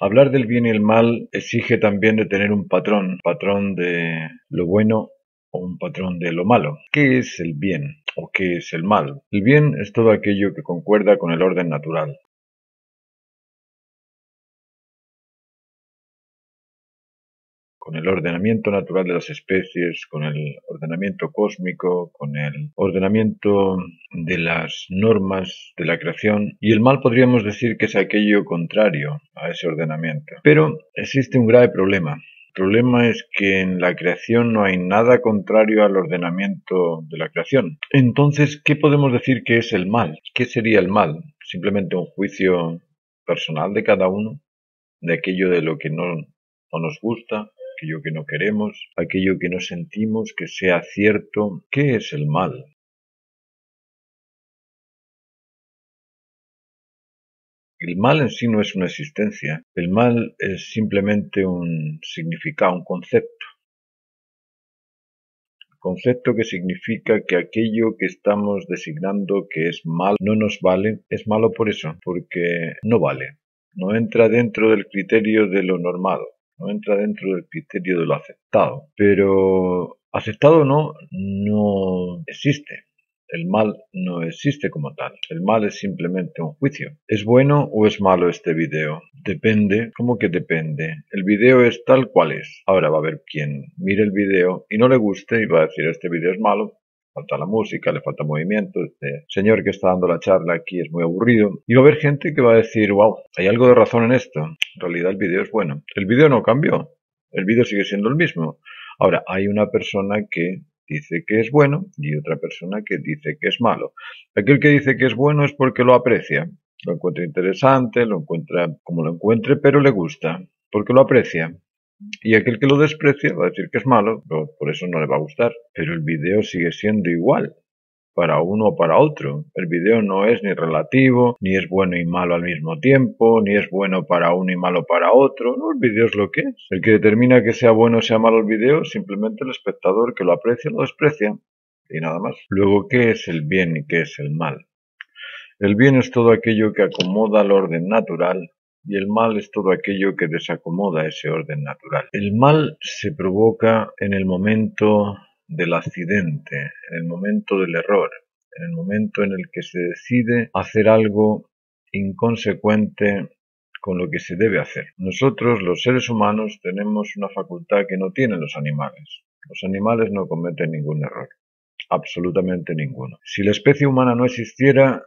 Hablar del bien y el mal exige también de tener un patrón de lo bueno o un patrón de lo malo. ¿Qué es el bien o qué es el mal? El bien es todo aquello que concuerda con el orden natural. Con el ordenamiento natural de las especies, con el ordenamiento cósmico, con el ordenamiento de las normas de la creación, y el mal podríamos decir que es aquello contrario a ese ordenamiento. Pero existe un grave problema. El problema es que en la creación no hay nada contrario al ordenamiento de la creación. Entonces, ¿qué podemos decir que es el mal? ¿Qué sería el mal? ¿Simplemente un juicio personal de cada uno? ¿De aquello de lo que no nos gusta? Aquello que no queremos, aquello que no sentimos que sea cierto. ¿Qué es el mal? El mal en sí no es una existencia. El mal es simplemente un significado, un concepto. Concepto que significa que aquello que estamos designando que es mal no nos vale, es malo por eso, porque no vale. No entra dentro del criterio de lo normado, no entra dentro del criterio de lo aceptado. Pero aceptado no existe. El mal no existe como tal. El mal es simplemente un juicio. ¿Es bueno o es malo este video? Depende. ¿Cómo que depende? El video es tal cual es. Ahora va a haber quien mire el video y no le guste y va a decir este video es malo. Falta la música, le falta movimiento, este señor que está dando la charla aquí es muy aburrido. Y va a haber gente que va a decir, wow, hay algo de razón en esto. En realidad el video es bueno. El video no cambió. El video sigue siendo el mismo. Ahora, hay una persona que dice que es bueno y otra persona que dice que es malo. Aquel que dice que es bueno es porque lo aprecia, lo encuentra interesante, lo encuentra como lo encuentre, pero le gusta, porque lo aprecia. Y aquel que lo desprecia va a decir que es malo, pero por eso no le va a gustar. Pero el video sigue siendo igual para uno o para otro. El video no es ni relativo, ni es bueno y malo al mismo tiempo, ni es bueno para uno y malo para otro. No, el video es lo que es. El que determina que sea bueno o sea malo el video, simplemente el espectador que lo aprecia o lo desprecia. Y nada más. Luego, ¿qué es el bien y qué es el mal? El bien es todo aquello que acomoda el orden natural y el mal es todo aquello que desacomoda ese orden natural. El mal se provoca en el momento del accidente, en el momento del error, en el momento en el que se decide hacer algo inconsecuente con lo que se debe hacer. Nosotros, los seres humanos, tenemos una facultad que no tienen los animales. Los animales no cometen ningún error, absolutamente ninguno. Si la especie humana no existiera,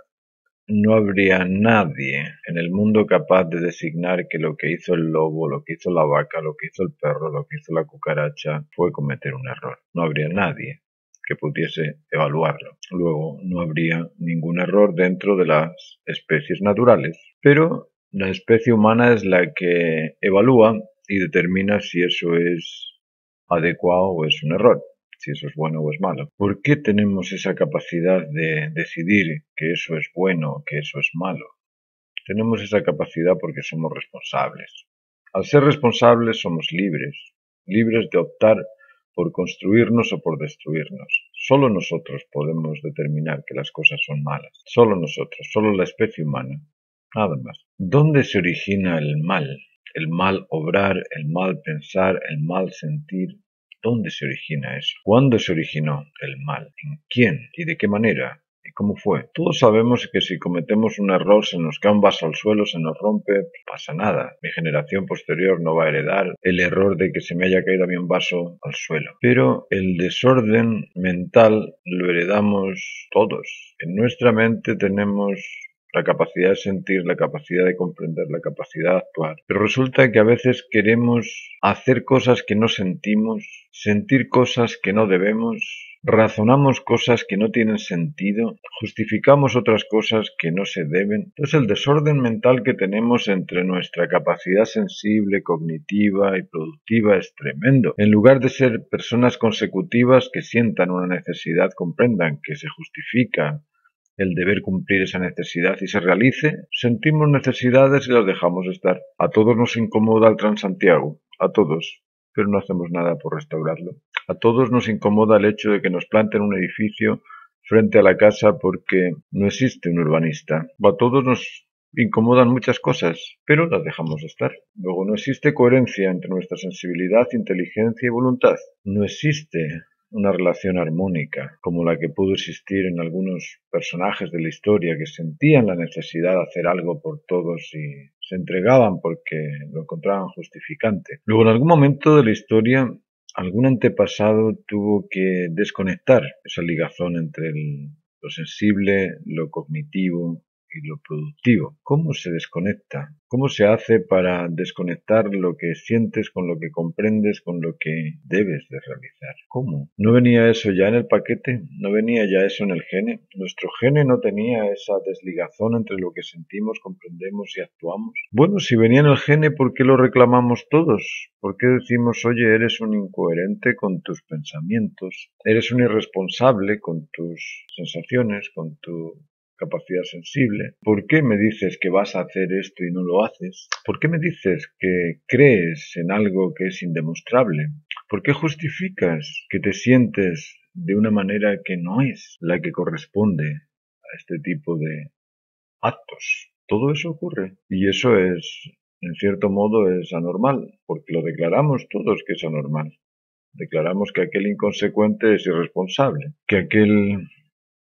no habría nadie en el mundo capaz de designar que lo que hizo el lobo, lo que hizo la vaca, lo que hizo el perro, lo que hizo la cucaracha fue cometer un error. No habría nadie que pudiese evaluarlo. Luego, no habría ningún error dentro de las especies naturales. Pero la especie humana es la que evalúa y determina si eso es adecuado o es un error, si eso es bueno o es malo. ¿Por qué tenemos esa capacidad de decidir que eso es bueno, que eso es malo? Tenemos esa capacidad porque somos responsables. Al ser responsables somos libres, libres de optar por construirnos o por destruirnos. Solo nosotros podemos determinar que las cosas son malas. Solo nosotros, solo la especie humana. Nada más. ¿Dónde se origina el mal? El mal obrar, el mal pensar, el mal sentir. ¿Dónde se origina eso? ¿Cuándo se originó el mal? ¿En quién? ¿Y de qué manera? ¿Y cómo fue? Todos sabemos que si cometemos un error, se nos cae un vaso al suelo, se nos rompe, no pasa nada. Mi generación posterior no va a heredar el error de que se me haya caído a mí un vaso al suelo. Pero el desorden mental lo heredamos todos. En nuestra mente tenemos la capacidad de sentir, la capacidad de comprender, la capacidad de actuar. Pero resulta que a veces queremos hacer cosas que no sentimos, sentir cosas que no debemos, razonamos cosas que no tienen sentido, justificamos otras cosas que no se deben. Entonces el desorden mental que tenemos entre nuestra capacidad sensible, cognitiva y productiva es tremendo. En lugar de ser personas consecutivas que sientan una necesidad, comprendan que se justifica el deber cumplir esa necesidad y se realice, sentimos necesidades y las dejamos estar. A todos nos incomoda el Transantiago, a todos, pero no hacemos nada por restaurarlo. A todos nos incomoda el hecho de que nos planten un edificio frente a la casa porque no existe un urbanista. A todos nos incomodan muchas cosas, pero las dejamos estar. Luego no existe coherencia entre nuestra sensibilidad, inteligencia y voluntad. No existe una relación armónica como la que pudo existir en algunos personajes de la historia que sentían la necesidad de hacer algo por todos y se entregaban porque lo encontraban justificante. Luego, en algún momento de la historia, algún antepasado tuvo que desconectar esa ligazón entre lo sensible, lo cognitivo y lo productivo. ¿Cómo se desconecta? ¿Cómo se hace para desconectar lo que sientes con lo que comprendes, con lo que debes de realizar? ¿Cómo? ¿No venía eso ya en el paquete? ¿No venía ya eso en el gene? ¿Nuestro gene no tenía esa desligazón entre lo que sentimos, comprendemos y actuamos? Bueno, si venía en el gene, ¿por qué lo reclamamos todos? ¿Por qué decimos, oye, eres un incoherente con tus pensamientos? Eres un irresponsable con tus sensaciones, con tu capacidad sensible. ¿Por qué me dices que vas a hacer esto y no lo haces? ¿Por qué me dices que crees en algo que es indemostrable? ¿Por qué justificas que te sientes de una manera que no es la que corresponde a este tipo de actos? Todo eso ocurre y eso es, en cierto modo, es anormal, porque lo declaramos todos que es anormal. Declaramos que aquel inconsecuente es irresponsable, que aquel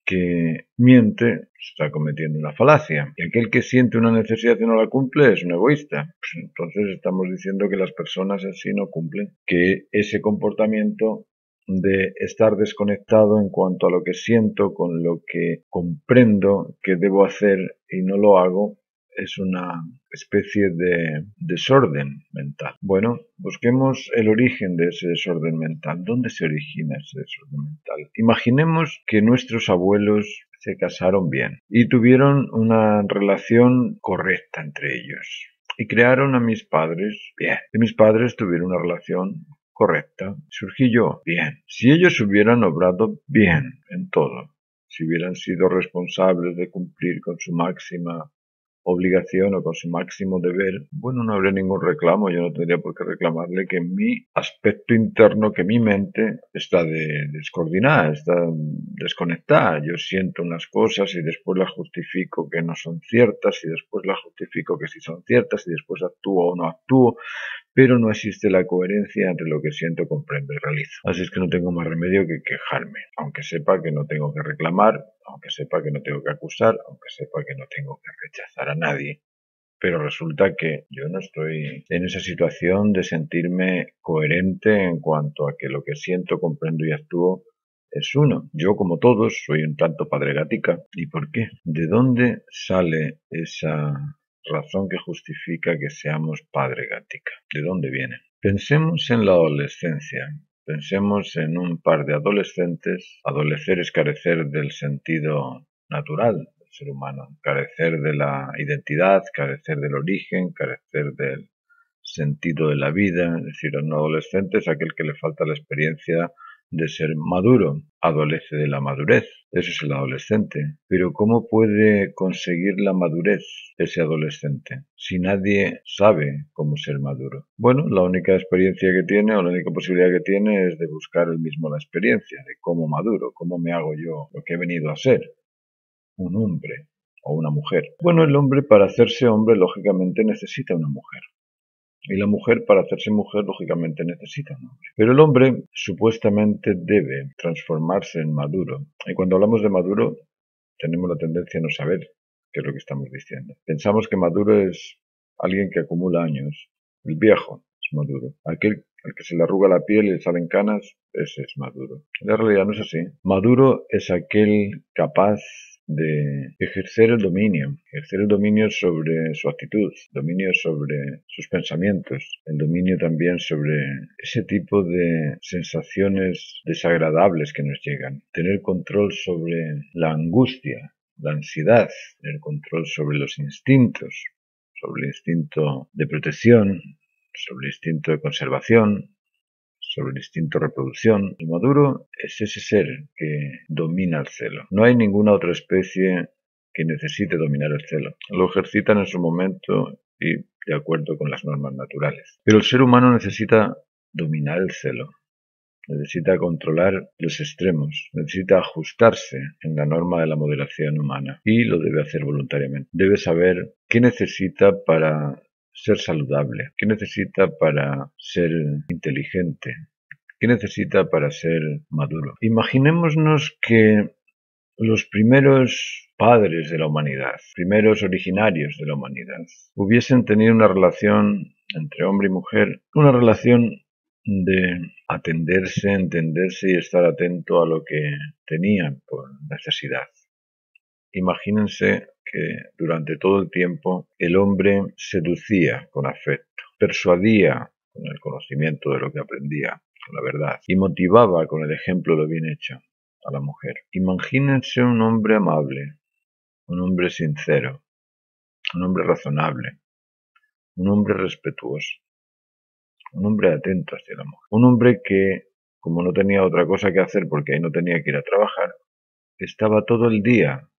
que miente está cometiendo una falacia. Y aquel que siente una necesidad y no la cumple es un egoísta. Pues entonces estamos diciendo que las personas así no cumplen, que ese comportamiento de estar desconectado en cuanto a lo que siento con lo que comprendo que debo hacer y no lo hago es una especie de desorden mental. Bueno, busquemos el origen de ese desorden mental. ¿Dónde se origina ese desorden mental? Imaginemos que nuestros abuelos se casaron bien y tuvieron una relación correcta entre ellos. Y crearon a mis padres bien. Y mis padres tuvieron una relación correcta. Surgí yo bien. Si ellos hubieran obrado bien en todo, si hubieran sido responsables de cumplir con su máxima obligación o con su máximo deber, bueno, no habría ningún reclamo, yo no tendría por qué reclamarle que mi aspecto interno, que mi mente está descoordinada, está desconectada. Yo siento unas cosas y después las justifico que no son ciertas y después las justifico que sí son ciertas y después actúo o no actúo, pero no existe la coherencia entre lo que siento, comprendo y realizo. Así es que no tengo más remedio que quejarme, aunque sepa que no tengo que reclamar, aunque sepa que no tengo que acusar, aunque sepa que no tengo que rechazar a nadie. Pero resulta que yo no estoy en esa situación de sentirme coherente en cuanto a que lo que siento, comprendo y actúo es uno. Yo, como todos, soy un tanto padre gatica. ¿Y por qué? ¿De dónde sale esa razón que justifica que seamos padre gatica? ¿De dónde viene? Pensemos en la adolescencia. Pensemos en un par de adolescentes. Adolecer es carecer del sentido natural del ser humano, carecer de la identidad, carecer del origen, carecer del sentido de la vida. Es decir, un adolescente es aquel que le falta la experiencia de ser maduro, adolece de la madurez. Eso es el adolescente. Pero ¿cómo puede conseguir la madurez ese adolescente si nadie sabe cómo ser maduro? Bueno, la única experiencia que tiene o la única posibilidad que tiene es de buscar él mismo la experiencia de cómo maduro, cómo me hago yo lo que he venido a ser, un hombre o una mujer. Bueno, el hombre para hacerse hombre lógicamente necesita una mujer. Y la mujer, para hacerse mujer, lógicamente necesita un hombre. Pero el hombre supuestamente debe transformarse en maduro. Y cuando hablamos de maduro, tenemos la tendencia a no saber qué es lo que estamos diciendo. Pensamos que maduro es alguien que acumula años. El viejo es maduro. Aquel al que se le arruga la piel y le salen canas, ese es maduro. En la realidad no es así. Maduro es aquel capaz de ejercer el dominio sobre su actitud, dominio sobre sus pensamientos, el dominio también sobre ese tipo de sensaciones desagradables que nos llegan, tener control sobre la angustia, la ansiedad, tener control sobre los instintos, sobre el instinto de protección, sobre el instinto de conservación, sobre el instinto de reproducción. El maduro es ese ser que domina el celo. No hay ninguna otra especie que necesite dominar el celo. Lo ejercitan en su momento y de acuerdo con las normas naturales. Pero el ser humano necesita dominar el celo. necesita controlar los extremos, necesita ajustarse en la norma de la moderación humana y lo debe hacer voluntariamente. Debe saber qué necesita para ser saludable, qué necesita para ser inteligente, qué necesita para ser maduro. Imaginémonos que los primeros padres de la humanidad, primeros originarios de la humanidad, hubiesen tenido una relación entre hombre y mujer, una relación de atenderse, entenderse y estar atento a lo que tenían por necesidad. Imagínense que durante todo el tiempo el hombre seducía con afecto, persuadía con el conocimiento de lo que aprendía, con la verdad, y motivaba con el ejemplo de lo bien hecho a la mujer. Imagínense un hombre amable, un hombre sincero, un hombre razonable, un hombre respetuoso, un hombre atento hacia la mujer, un hombre que, como no tenía otra cosa que hacer porque ahí no tenía que ir a trabajar, estaba todo el día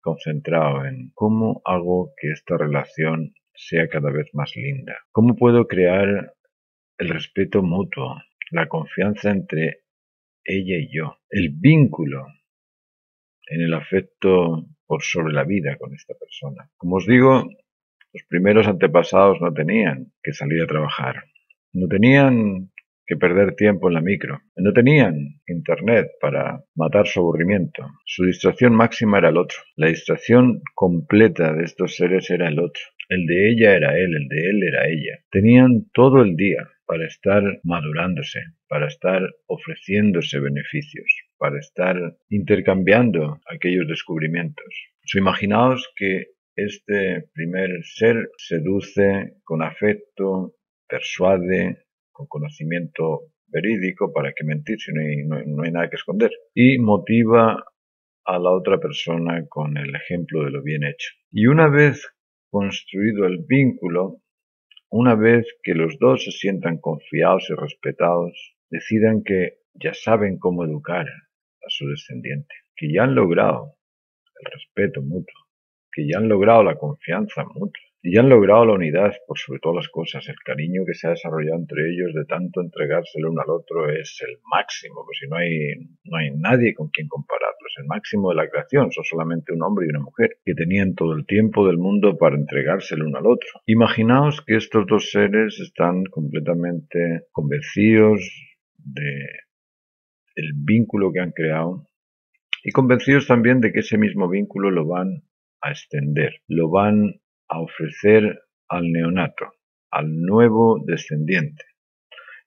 concentrado en cómo hago que esta relación sea cada vez más linda, cómo puedo crear el respeto mutuo, la confianza entre ella y yo, el vínculo en el afecto por sobre la vida con esta persona. Como os digo, los primeros antepasados no tenían que salir a trabajar, no tenían que perder tiempo en la micro, no tenían internet para matar su aburrimiento. Su distracción máxima era el otro. La distracción completa de estos seres era el otro. El de ella era él, el de él era ella. Tenían todo el día para estar madurándose, para estar ofreciéndose beneficios, para estar intercambiando aquellos descubrimientos. Imaginaos que este primer ser seduce con afecto, persuade, con conocimiento verídico, para qué mentir si no hay nada que esconder, y motiva a la otra persona con el ejemplo de lo bien hecho. Y una vez construido el vínculo, una vez que los dos se sientan confiados y respetados, decidan que ya saben cómo educar a su descendiente, que ya han logrado el respeto mutuo, que ya han logrado la confianza mutua, y ya han logrado la unidad por sobre todas las cosas. El cariño que se ha desarrollado entre ellos de tanto entregarse el uno al otro es el máximo, pues si no hay nadie con quien compararlo, es el máximo de la creación. Son solamente un hombre y una mujer que tenían todo el tiempo del mundo para entregarse el uno al otro. Imaginaos que estos dos seres están completamente convencidos de el vínculo que han creado y convencidos también de que ese mismo vínculo lo van a extender, lo van a ofrecer al neonato, al nuevo descendiente,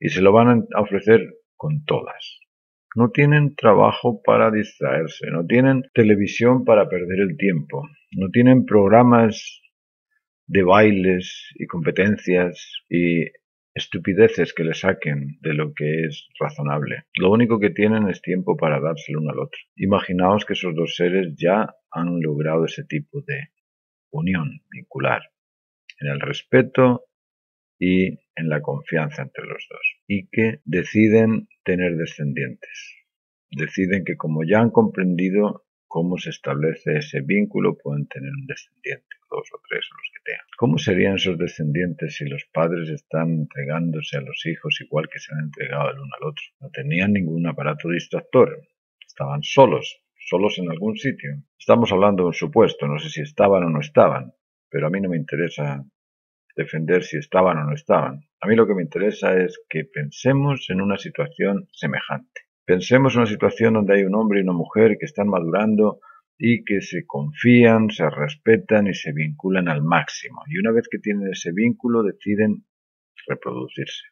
y se lo van a ofrecer con todas. No tienen trabajo para distraerse, no tienen televisión para perder el tiempo, no tienen programas de bailes y competencias y estupideces que le saquen de lo que es razonable. Lo único que tienen es tiempo para dárselo uno al otro. Imaginaos que esos dos seres ya han logrado ese tipo de unión vincular en el respeto y en la confianza entre los dos, y que deciden tener descendientes. Deciden que como ya han comprendido cómo se establece ese vínculo, pueden tener un descendiente, dos o tres o los que tengan. ¿Cómo serían esos descendientes si los padres están entregándose a los hijos igual que se han entregado el uno al otro? No tenían ningún aparato distractor, estaban solos en algún sitio. Estamos hablando de un supuesto, no sé si estaban o no estaban, pero a mí no me interesa defender si estaban o no estaban. A mí lo que me interesa es que pensemos en una situación semejante. Pensemos en una situación donde hay un hombre y una mujer que están madurando y que se confían, se respetan y se vinculan al máximo. Y una vez que tienen ese vínculo deciden reproducirse.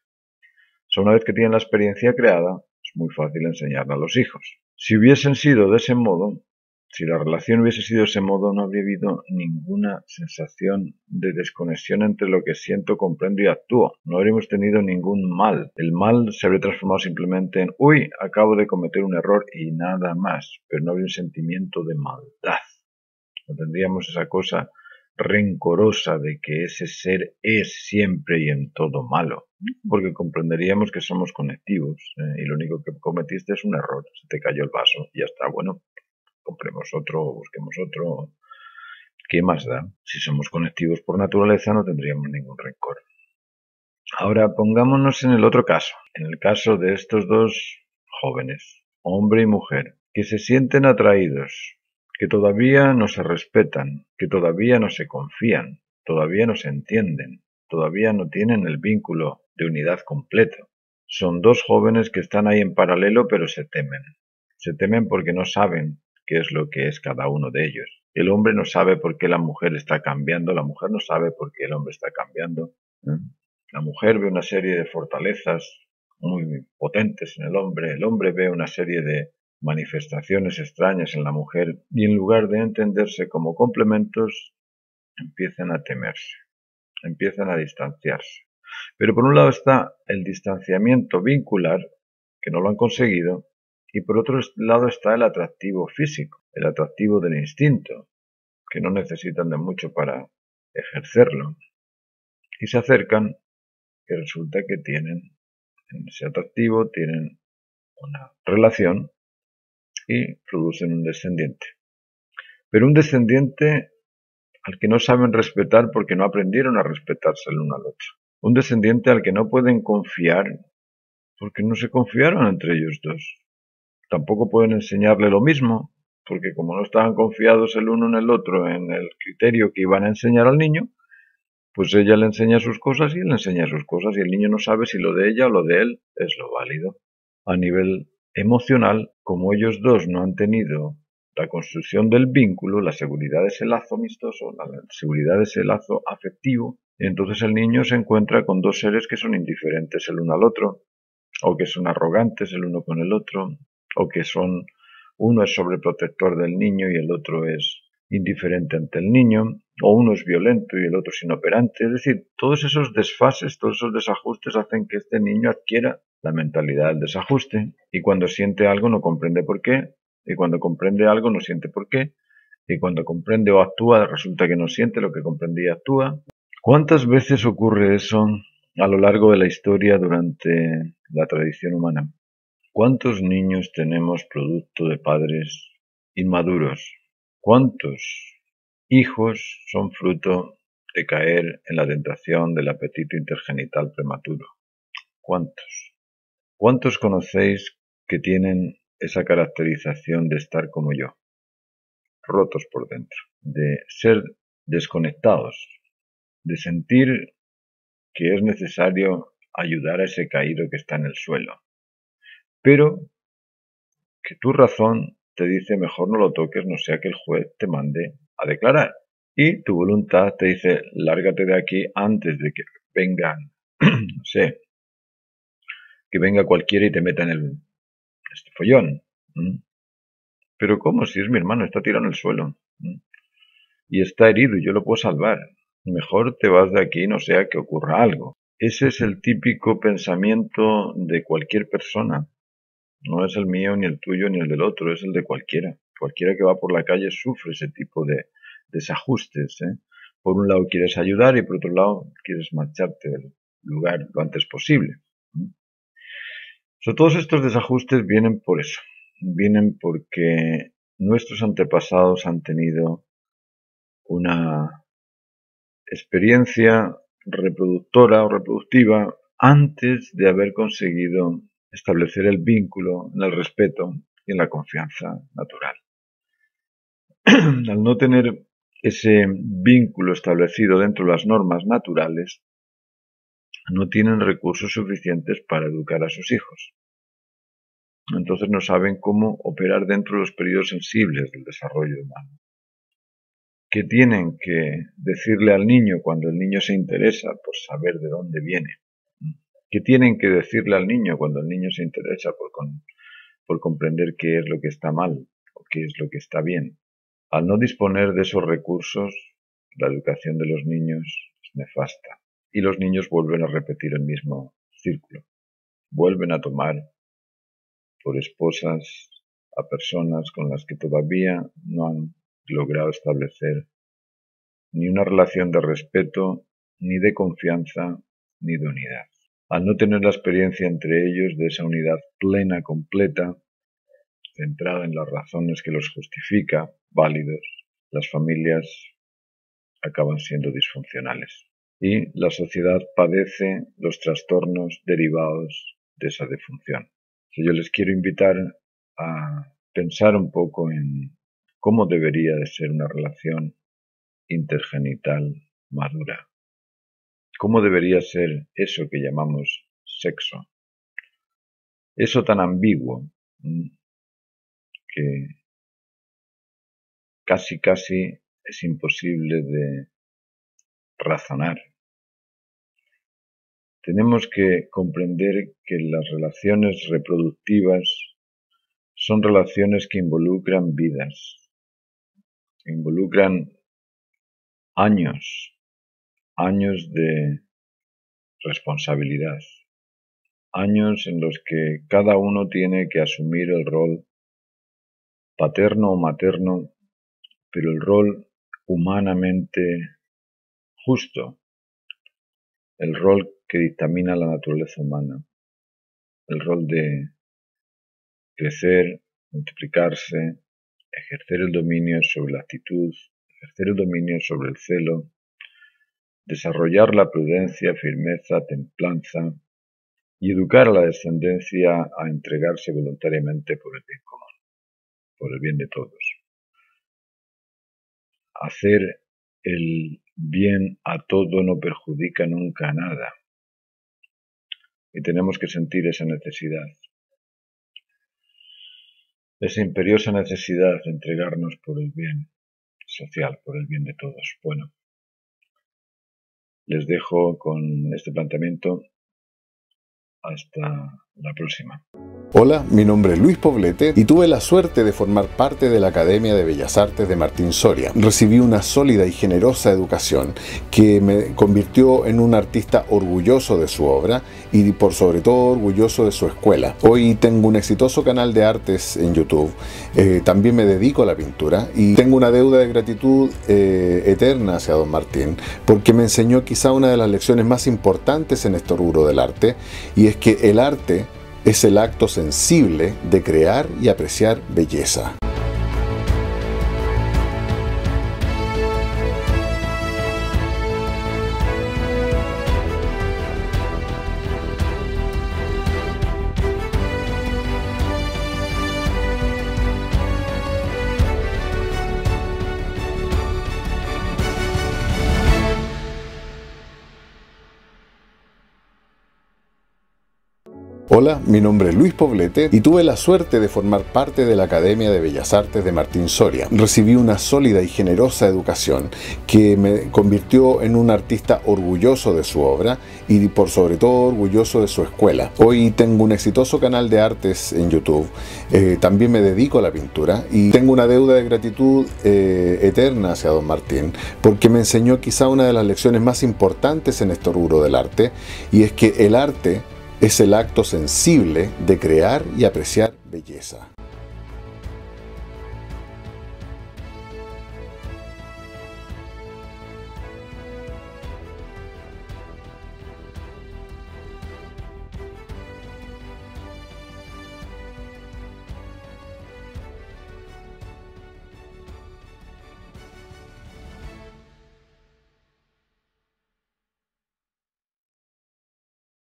Una vez que tienen la experiencia creada, es muy fácil enseñarla a los hijos. Si hubiesen sido de ese modo, si la relación hubiese sido de ese modo, no habría habido ninguna sensación de desconexión entre lo que siento, comprendo y actúo. No habríamos tenido ningún mal. El mal se habría transformado simplemente en uy, acabo de cometer un error y nada más. Pero no habría un sentimiento de maldad. No tendríamos esa cosa rencorosa de que ese ser es siempre y en todo malo, porque comprenderíamos que somos conectivos y lo único que cometiste es un error, se te cayó el vaso y ya está. Bueno, compremos otro, busquemos otro. ¿Qué más da? Si somos conectivos por naturaleza no tendríamos ningún rencor. Ahora pongámonos en el otro caso, en el caso de estos dos jóvenes, hombre y mujer, que se sienten atraídos, que todavía no se respetan, que todavía no se confían, todavía no se entienden, todavía no tienen el vínculo de unidad completo. Son dos jóvenes que están ahí en paralelo, pero se temen. Se temen porque no saben qué es lo que es cada uno de ellos. El hombre no sabe por qué la mujer está cambiando, la mujer no sabe por qué el hombre está cambiando. La mujer ve una serie de fortalezas muy potentes en el hombre ve una serie de manifestaciones extrañas en la mujer y en lugar de entenderse como complementos, empiezan a temerse, empiezan a distanciarse. Pero por un lado está el distanciamiento vincular, que no lo han conseguido, y por otro lado está el atractivo físico, el atractivo del instinto, que no necesitan de mucho para ejercerlo. Y se acercan, y resulta que tienen ese atractivo, tienen una relación y producen un descendiente. Pero un descendiente al que no saben respetar porque no aprendieron a respetarse el uno al otro. Un descendiente al que no pueden confiar porque no se confiaron entre ellos dos. Tampoco pueden enseñarle lo mismo, porque como no estaban confiados el uno en el otro en el criterio que iban a enseñar al niño, pues ella le enseña sus cosas y él le enseña sus cosas y el niño no sabe si lo de ella o lo de él es lo válido. A nivel emocional, como ellos dos no han tenido la construcción del vínculo, la seguridad de ese lazo amistoso, la seguridad de ese lazo afectivo, entonces el niño se encuentra con dos seres que son indiferentes el uno al otro, o que son arrogantes el uno con el otro, o que son, uno es sobreprotector del niño y el otro es indiferente ante el niño, o uno es violento y el otro es inoperante. Es decir, todos esos desfases, todos esos desajustes hacen que este niño adquiera la mentalidad del desajuste y cuando siente algo no comprende por qué, y cuando comprende algo no siente por qué, y cuando comprende o actúa resulta que no siente lo que comprendía y actúa. ¿Cuántas veces ocurre eso a lo largo de la historia durante la tradición humana? ¿Cuántos niños tenemos producto de padres inmaduros? ¿Cuántos hijos son fruto de caer en la tentación del apetito intergenital prematuro? ¿Cuántos? ¿Cuántos conocéis que tienen esa caracterización de estar como yo? Rotos por dentro, de ser desconectados, de sentir que es necesario ayudar a ese caído que está en el suelo, pero que tu razón te dice mejor no lo toques, no sea que el juez te mande a declarar. Y tu voluntad te dice lárgate de aquí antes de que vengan, no sé, que venga cualquiera y te meta en este follón. Pero ¿cómo? Si es mi hermano, está tirado en el suelo. Y está herido y yo lo puedo salvar. Mejor te vas de aquí, no sea que ocurra algo. Ese es el típico pensamiento de cualquier persona. No es el mío, ni el tuyo, ni el del otro, es el de cualquiera. Cualquiera que va por la calle sufre ese tipo de desajustes. Por un lado quieres ayudar y por otro lado quieres marcharte del lugar lo antes posible. Todos estos desajustes vienen por eso. Vienen porque nuestros antepasados han tenido una experiencia reproductora o reproductiva antes de haber conseguido establecer el vínculo en el respeto y en la confianza natural. Al no tener ese vínculo establecido dentro de las normas naturales, no tienen recursos suficientes para educar a sus hijos. Entonces no saben cómo operar dentro de los periodos sensibles del desarrollo humano. ¿Qué tienen que decirle al niño cuando el niño se interesa por saber de dónde viene? ¿Qué tienen que decirle al niño cuando el niño se interesa por comprender qué es lo que está mal o qué es lo que está bien? Al no disponer de esos recursos, la educación de los niños es nefasta y los niños vuelven a repetir el mismo círculo. Vuelven a tomar por esposas a personas con las que todavía no han logrado establecer ni una relación de respeto, ni de confianza, ni de unidad. Al no tener la experiencia entre ellos de esa unidad plena, completa, centrada en las razones que los justifica, válidos, las familias acaban siendo disfuncionales. Y la sociedad padece los trastornos derivados de esa disfunción. Yo les quiero invitar a pensar un poco en cómo debería de ser una relación intergenital madura. ¿Cómo debería ser eso que llamamos sexo? Eso tan ambiguo que casi es imposible de razonar. Tenemos que comprender que las relaciones reproductivas son relaciones que involucran vidas, involucran años de responsabilidad, años en los que cada uno tiene que asumir el rol paterno o materno, pero el rol humanamente justo, el rol que dictamina la naturaleza humana, el rol de crecer, multiplicarse, ejercer el dominio sobre la actitud, ejercer el dominio sobre el celo, desarrollar la prudencia, firmeza, templanza y educar a la descendencia a entregarse voluntariamente por el bien común, por el bien de todos. Hacer el bien a todo no perjudica nunca a nada. Y tenemos que sentir esa necesidad, esa imperiosa necesidad de entregarnos por el bien social, por el bien de todos. Bueno, les dejo con este planteamiento. Hasta la próxima. Hola, mi nombre es Luis Poblete y tuve la suerte de formar parte de la Academia de Bellas Artes de Martín Soria. Recibí una sólida y generosa educación que me convirtió en un artista orgulloso de su obra y por sobre todo orgulloso de su escuela. Hoy tengo un exitoso canal de artes en YouTube, también me dedico a la pintura y tengo una deuda de gratitud eterna hacia don Martín porque me enseñó quizá una de las lecciones más importantes en este rubro del arte, y es que el arte es el acto sensible de crear y apreciar belleza. Hola, mi nombre es Luis Poblete y tuve la suerte de formar parte de la Academia de Bellas Artes de Martín Soria. Recibí una sólida y generosa educación que me convirtió en un artista orgulloso de su obra y por sobre todo orgulloso de su escuela. Hoy tengo un exitoso canal de artes en YouTube, también me dedico a la pintura y tengo una deuda de gratitud eterna hacia don Martín porque me enseñó quizá una de las lecciones más importantes en este rubro del arte, y es que el arte es el acto sensible de crear y apreciar belleza.